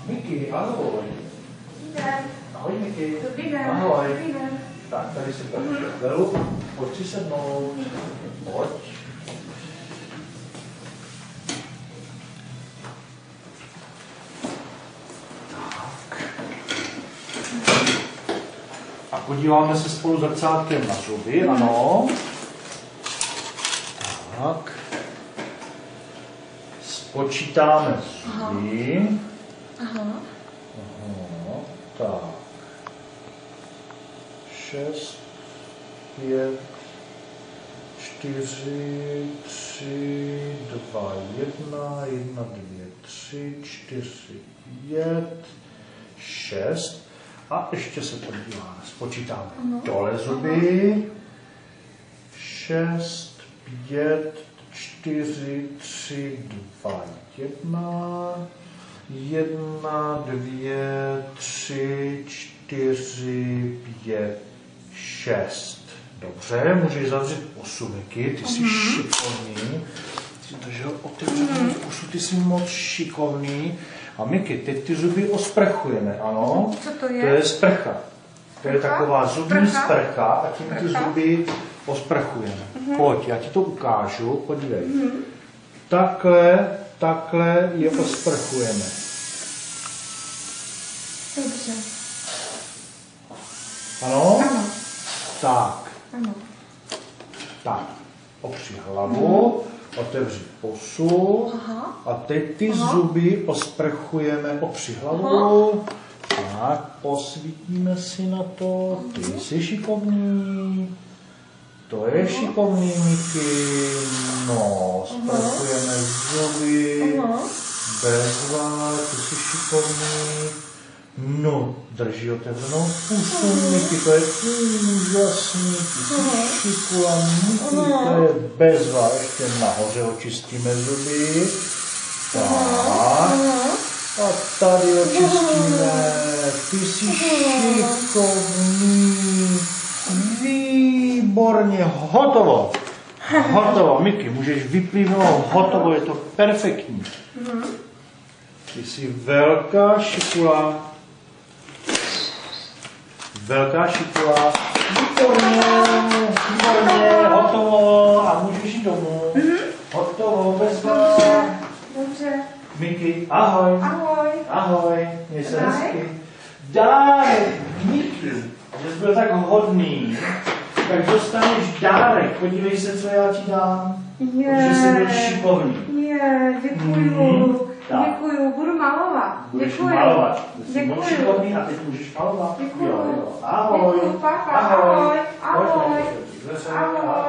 Miki, ahoj. Dobrý den. Ahoj, Miki. Dobrý den. Ahoj. Dobrý den. Tak, tady si tady chvíli. Pojď si sednout. Pojď. Tak. A podíváme se spolu zrcátkem na zuby, ano. Tak. Spočítáme zuby. Aha. Aha. Tak. 6, 5, 4, 3, 2, 1, 1, 2, 3, 4, 5, 6. A ještě se podíváme. Spočítáme dole zuby. 6, 5, 4, 3, 2, 1, 1, 2, 3, 4, 5, 6. Dobře, můžeš zavřít posuníky, ty jsi šikovný. Takže otevřenému pusu, ty jsi moc šikovný. A Miki, teď ty zuby osprchujeme, ano? Co to je? To je sprcha. To je taková zubní sprcha a tím ty zuby osprchujeme. Pojď, já ti to ukážu, podívej. Takhle je osprchujeme. Dobře. Ano? Ano. Tak. Ano. Tak. Opři hlavu, otevři pusu. Aha. A teď ty zuby osprchujeme, opři hlavu. Tak, posvítíme si na to. Ty jsi šikovný. To je šikovný, Miki. No, sprchujeme zuby. Bezva, ty jsi šikovný. No, drží otevřenou pusu, Miki, to je úžasný. Ty jsi šikovný, Miki, to je bezva. Ještě nahoře očistíme zuby. Tak. A tady očistíme. Ty jsi šikovný. Výborně, hotovo. Hotovo, Miki, můžeš vyplivnout, hotovo, je to perfektní. Ty jsi velká šikula. Velká šikula. Výborně, hotovo a můžeš jít domů. Hotovo, bez vás. Dobře. Miki, ahoj. Ahoj. Ahoj, měj se hezky. Dárek, Miki, že jsi byl tak hodný, tak dostaneš dárek. Podívej se, co já ti dám. Protože jsi byl šikovný. Děkuju. Děkuju, budu malovat. Budeš malovat. Jsi byl šikovný a teď můžeš malovat. Děkuju. Jo. Ahoj. Děkuju, papa. Ahoj. Ahoj. Ahoj. Ahoj.